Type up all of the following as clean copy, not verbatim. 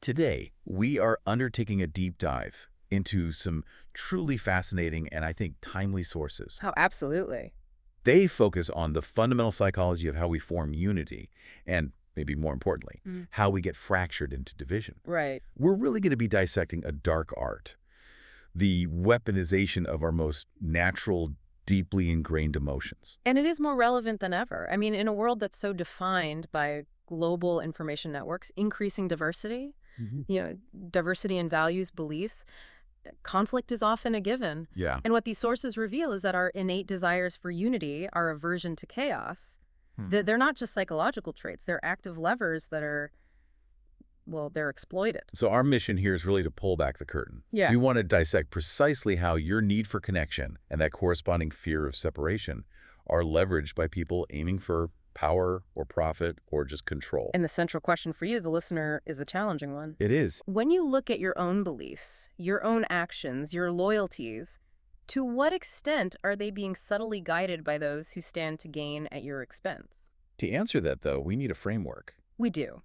Today, we are undertaking a deep dive into some truly fascinating and I think timely sources. Oh, absolutely. They focus on the fundamental psychology of how we form unity and, maybe more importantly, Mm. how we get fractured into division. Right. We're really going to be dissecting a dark art, the weaponization of our most natural, deeply ingrained emotions. And it is more relevant than ever. I mean, in a world that's so defined by global information networks, increasing diversity, Mhm. you know, diversity in values, beliefs, conflict is often a given. Yeah. And what these sources reveal is that our innate desires for unity, our aversion to chaos, they're not just psychological traits. They're active levers that are, well, they're exploited. So our mission here is really to pull back the curtain. Yeah. We want to dissect precisely how your need for connection and that corresponding fear of separation are leveraged by people aiming for power or profit or just control. And the central question for you, the listener, is a challenging one. It is. When you look at your own beliefs, your own actions, your loyalties, to what extent are they being subtly guided by those who stand to gain at your expense? To answer that, though, we need a framework. We do.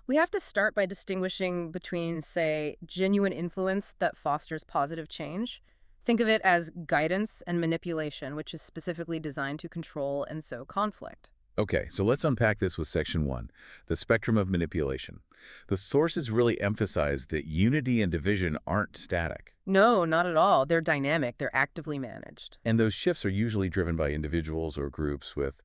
We have to start by distinguishing between, say, genuine influence that fosters positive change. Think of it as guidance and manipulation, which is specifically designed to control and sow conflict. Okay, so let's unpack this with Section 1, the spectrum of manipulation. The sources really emphasize that unity and division aren't static, No, not at all. They're dynamic. They're actively managed. and those shifts are usually driven by individuals or groups with,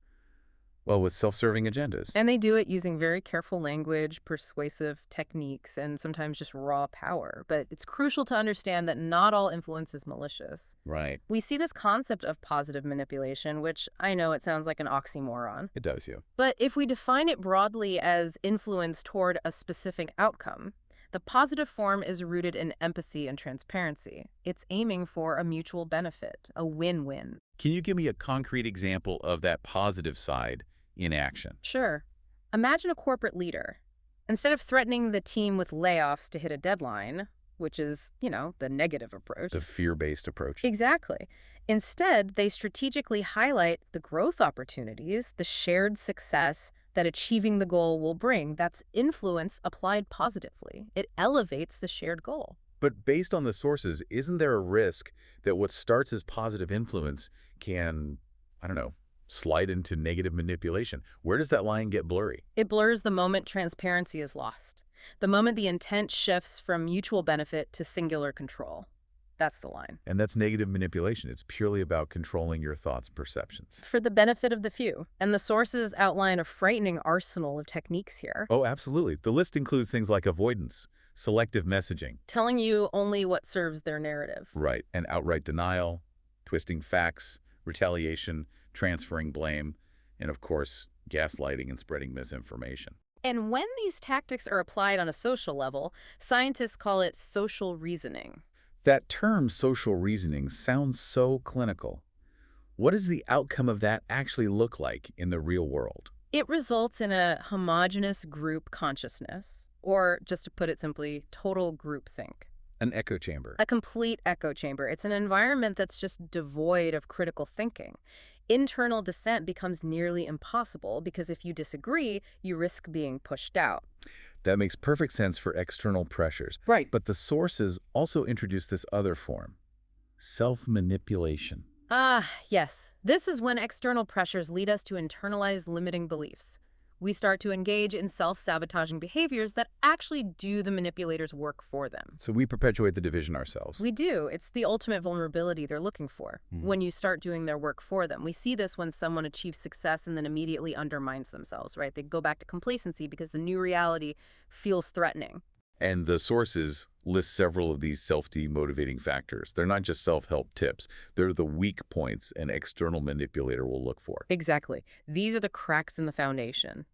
well, with self-serving agendas. And they do it using very careful language, persuasive techniques, and sometimes just raw power. But it's crucial to understand that not all influence is malicious. Right. We see this concept of positive manipulation, which I know it sounds like an oxymoron. It does, you. But if we define it broadly as influence toward a specific outcome, the positive form is rooted in empathy and transparency. It's aiming for a mutual benefit, a win-win. Can you give me a concrete example of that positive side in action? Sure. Imagine a corporate leader. Instead of threatening the team with layoffs to hit a deadline, which is, the negative approach. The fear-based approach. Exactly. Instead, they strategically highlight the growth opportunities, the shared success that achieving the goal will bring. That's influence applied positively. It elevates the shared goal. But based on the sources, isn't there a risk that what starts as positive influence can, I don't know, slide into negative manipulation? Where does that line get blurry? It blurs the moment transparency is lost. The moment the intent shifts from mutual benefit to singular control. That's the line. And that's negative manipulation. It's purely about controlling your thoughts and perceptions. For the benefit of the few. And the sources outline a frightening arsenal of techniques here. Oh, absolutely. The list includes things like avoidance, selective messaging. Telling you only what serves their narrative. Right. And outright denial, twisting facts, retaliation, transferring blame, and of course, gaslighting and spreading misinformation. And when these tactics are applied on a social level, scientists call it social reasoning. That term, social reasoning, sounds so clinical. What does the outcome of that actually look like in the real world? It results in a homogeneous group consciousness, or just to put it simply, total groupthink. An echo chamber. A complete echo chamber. It's an environment that's just devoid of critical thinking. Internal dissent becomes nearly impossible because if you disagree, you risk being pushed out. That makes perfect sense for external pressures. Right. But the sources also introduce this other form, self-manipulation. Ah, yes. This is when external pressures lead us to internalize limiting beliefs. We start to engage in self-sabotaging behaviors that actually do the manipulator's work for them. So we perpetuate the division ourselves. We do. It's the ultimate vulnerability they're looking for when you start doing their work for them. We see this when someone achieves success and then immediately undermines themselves, right? They go back to complacency because the new reality feels threatening. And the sources list several of these self-demotivating factors. They're not just self-help tips. They're the weak points an external manipulator will look for. Exactly. These are the cracks in the foundation.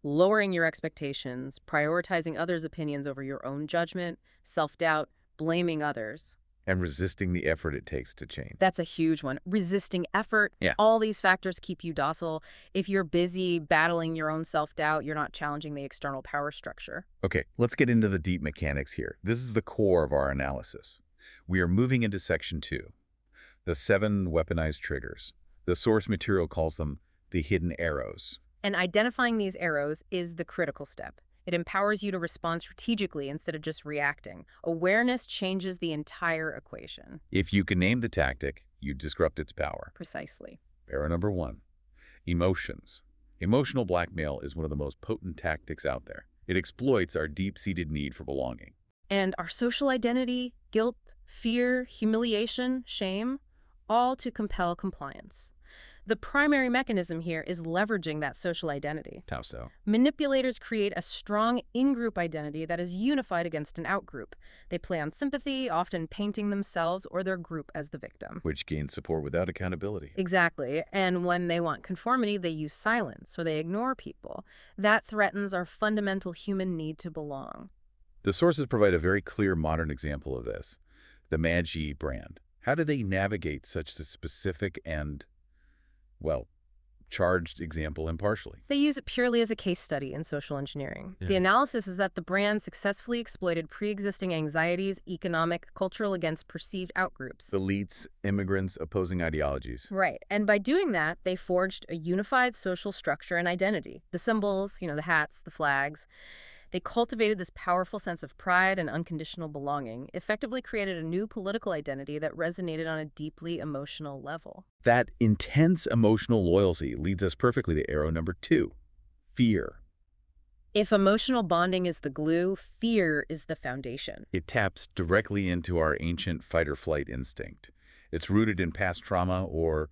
Lowering your expectations, prioritizing others' opinions over your own judgment, self-doubt, blaming others. And resisting the effort it takes to change. That's a huge one. Resisting effort. Yeah. All these factors keep you docile. If you're busy battling your own self-doubt, you're not challenging the external power structure. Okay, let's get into the deep mechanics here. This is the core of our analysis. We are moving into Section 2, the 7 weaponized triggers. The source material calls them the hidden arrows. And identifying these arrows is the critical step. It empowers you to respond strategically instead of just reacting. Awareness changes the entire equation. If you can name the tactic, you disrupt its power. Precisely. Error number 1, emotions. Emotional blackmail is one of the most potent tactics out there. It exploits our deep-seated need for belonging. And our social identity, guilt, fear, humiliation, shame, all to compel compliance. The primary mechanism here is leveraging that social identity. How so? Manipulators create a strong in-group identity that is unified against an out-group. They play on sympathy, often painting themselves or their group as the victim. Which gains support without accountability. Exactly. And when they want conformity, they use silence or they ignore people. That threatens our fundamental human need to belong. The sources provide a very clear modern example of this. The Magi brand. How do they navigate such a specific and, well, charged example impartially? They use it purely as a case study in social engineering. Yeah. The analysis is that the brand successfully exploited pre-existing anxieties, economic, cultural against perceived outgroups. Elites, immigrants, opposing ideologies. Right. And by doing that, they forged a unified social structure and identity. The symbols, the hats, the flags. They cultivated this powerful sense of pride and unconditional belonging, effectively created a new political identity that resonated on a deeply emotional level. That intense emotional loyalty leads us perfectly to arrow number 2, fear. If emotional bonding is the glue, fear is the foundation. It taps directly into our ancient fight-or-flight instinct. It's rooted in past trauma or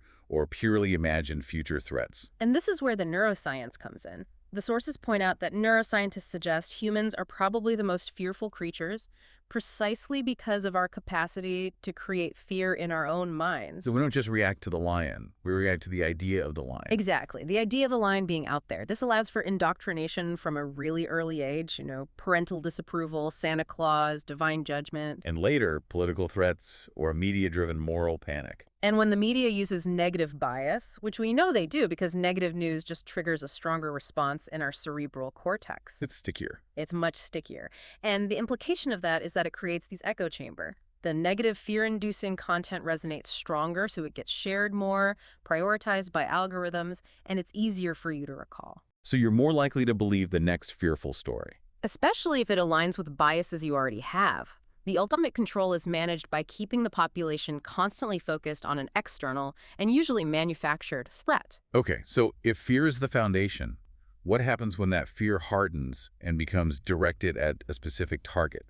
purely imagined future threats. And this is where the neuroscience comes in. The sources point out that neuroscientists suggest humans are probably the most fearful creatures precisely because of our capacity to create fear in our own minds. So we don't just react to the lion, we react to the idea of the lion. Exactly. The idea of the lion being out there. This allows for indoctrination from a really early age, parental disapproval, Santa Claus, divine judgment. And later, political threats or a media-driven moral panic. And when the media uses negative bias, which we know they do because negative news just triggers a stronger response in our cerebral cortex. It's stickier. It's much stickier. And the implication of that is that it creates these echo chamber. The negative fear-inducing content resonates stronger, so it gets shared more, prioritized by algorithms, and it's easier for you to recall. So you're more likely to believe the next fearful story. Especially if it aligns with biases you already have. The ultimate control is managed by keeping the population constantly focused on an external and usually manufactured threat. Okay, so if fear is the foundation, what happens when that fear hardens and becomes directed at a specific target?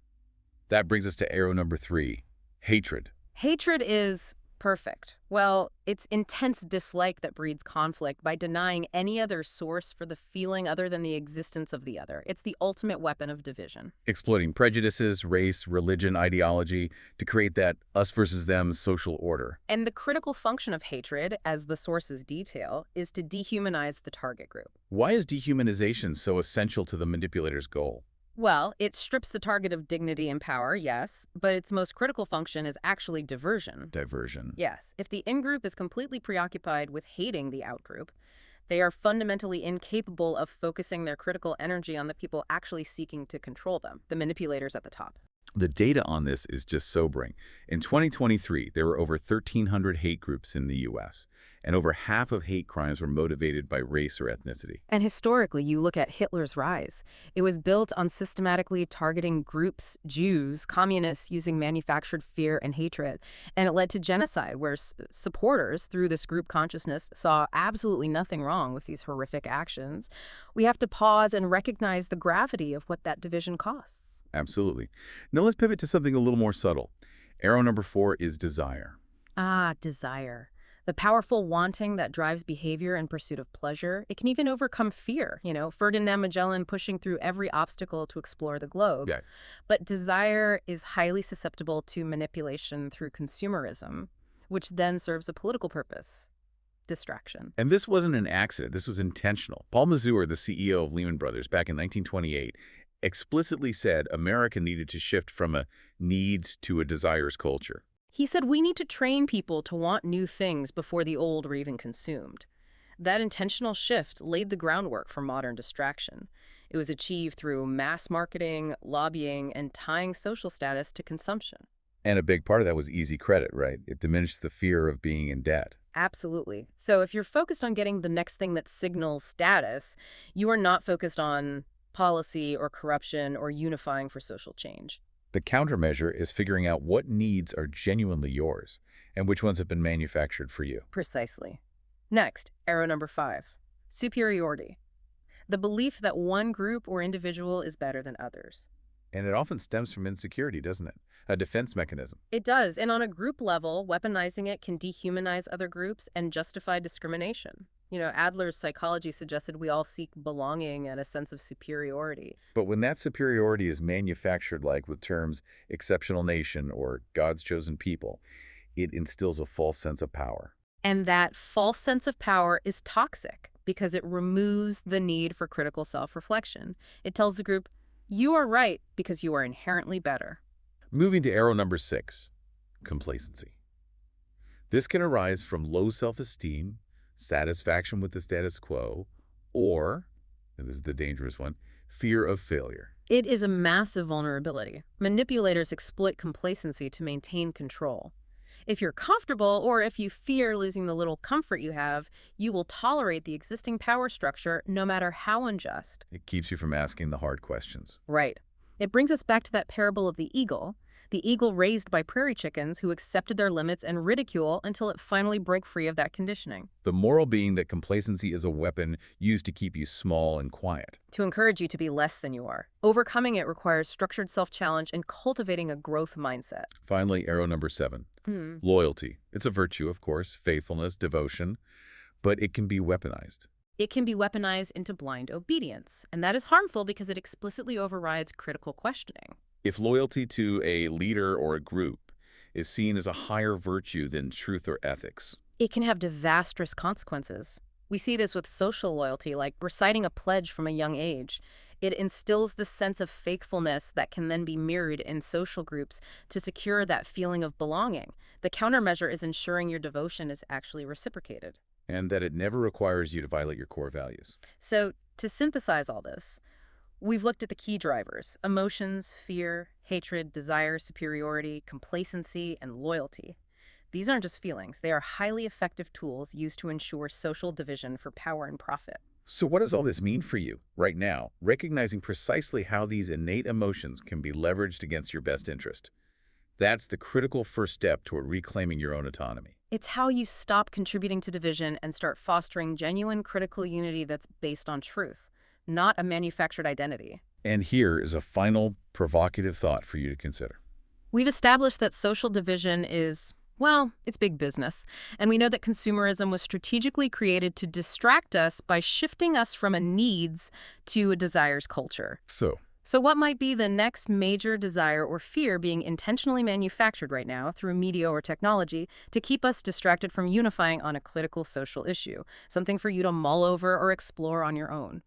That brings us to arrow number 3, hatred. Hatred is perfect. Well, it's intense dislike that breeds conflict by denying any other source for the feeling other than the existence of the other. It's the ultimate weapon of division. Exploiting prejudices, race, religion, ideology to create that us versus them social order. And the critical function of hatred, as the sources detail, is to dehumanize the target group. Why is dehumanization so essential to the manipulator's goal? Well, it strips the target of dignity and power, yes, but its most critical function is actually diversion. Diversion. Yes, if the in-group is completely preoccupied with hating the out-group, they are fundamentally incapable of focusing their critical energy on the people actually seeking to control them, the manipulators at the top. The data on this is just sobering. In 2023, there were over 1,300 hate groups in the U.S., and over half of hate crimes were motivated by race or ethnicity. And historically, you look at Hitler's rise. It was built on systematically targeting groups, Jews, communists, using manufactured fear and hatred. And it led to genocide, where supporters, through this group consciousness, saw absolutely nothing wrong with these horrific actions. We have to pause and recognize the gravity of what that division costs. Absolutely. Now let's pivot to something a little more subtle. Arrow number 4 is desire. Ah, desire. The powerful wanting that drives behavior in pursuit of pleasure. It can even overcome fear, Ferdinand Magellan pushing through every obstacle to explore the globe. Yeah. But desire is highly susceptible to manipulation through consumerism, which then serves a political purpose. Distraction. And this wasn't an accident. This was intentional. Paul Mazur, the CEO of Lehman Brothers back in 1928, explicitly said America needed to shift from a needs to a desires culture. He said we need to train people to want new things before the old are even consumed. That intentional shift laid the groundwork for modern distraction. It was achieved through mass marketing, lobbying, and tying social status to consumption. And a big part of that was easy credit, right? It diminished the fear of being in debt. Absolutely. So if you're focused on getting the next thing that signals status, you are not focused on policy or corruption or unifying for social change. The countermeasure is figuring out what needs are genuinely yours and which ones have been manufactured for you. Precisely. Next, arrow number 5, superiority. The belief that one group or individual is better than others. And it often stems from insecurity, doesn't it? A defense mechanism. It does, and on a group level, weaponizing it can dehumanize other groups and justify discrimination. Adler's psychology suggested we all seek belonging and a sense of superiority. But when that superiority is manufactured, like with terms exceptional nation or God's chosen people, it instills a false sense of power. And that false sense of power is toxic because it removes the need for critical self-reflection. It tells the group, you are right because you are inherently better. Moving to arrow number 6, complacency. This can arise from low self-esteem, satisfaction with the status quo, or, and this is the dangerous one, fear of failure. It is a massive vulnerability. Manipulators exploit complacency to maintain control. If you're comfortable or if you fear losing the little comfort you have, you will tolerate the existing power structure no matter how unjust. It keeps you from asking the hard questions. Right. It brings us back to that parable of the eagle raised by prairie chickens who accepted their limits and ridicule until it finally broke free of that conditioning. The moral being that complacency is a weapon used to keep you small and quiet. To encourage you to be less than you are. Overcoming it requires structured self-challenge and cultivating a growth mindset. Finally, arrow number 7, loyalty. It's a virtue, of course, faithfulness, devotion, but it can be weaponized. It can be weaponized into blind obedience, and that is harmful because it explicitly overrides critical questioning. If loyalty to a leader or a group is seen as a higher virtue than truth or ethics, It can have disastrous consequences. We see this with social loyalty, like reciting a pledge from a young age. It instills this sense of faithfulness that can then be mirrored in social groups to secure that feeling of belonging. The countermeasure is ensuring your devotion is actually reciprocated. and that it never requires you to violate your core values. So, to synthesize all this, we've looked at the key drivers: emotions, fear, hatred, desire, superiority, complacency, and loyalty. These aren't just feelings. They are highly effective tools used to ensure social division for power and profit. So what does all this mean for you right now, recognizing precisely how these innate emotions can be leveraged against your best interest? That's the critical first step toward reclaiming your own autonomy. It's how you stop contributing to division and start fostering genuine critical unity that's based on truth, not a manufactured identity. And here is a final provocative thought for you to consider. We've established that social division is, well, it's big business. And we know that consumerism was strategically created to distract us by shifting us from a needs to a desires culture. So what might be the next major desire or fear being intentionally manufactured right now through media or technology to keep us distracted from unifying on a critical social issue, something for you to mull over or explore on your own?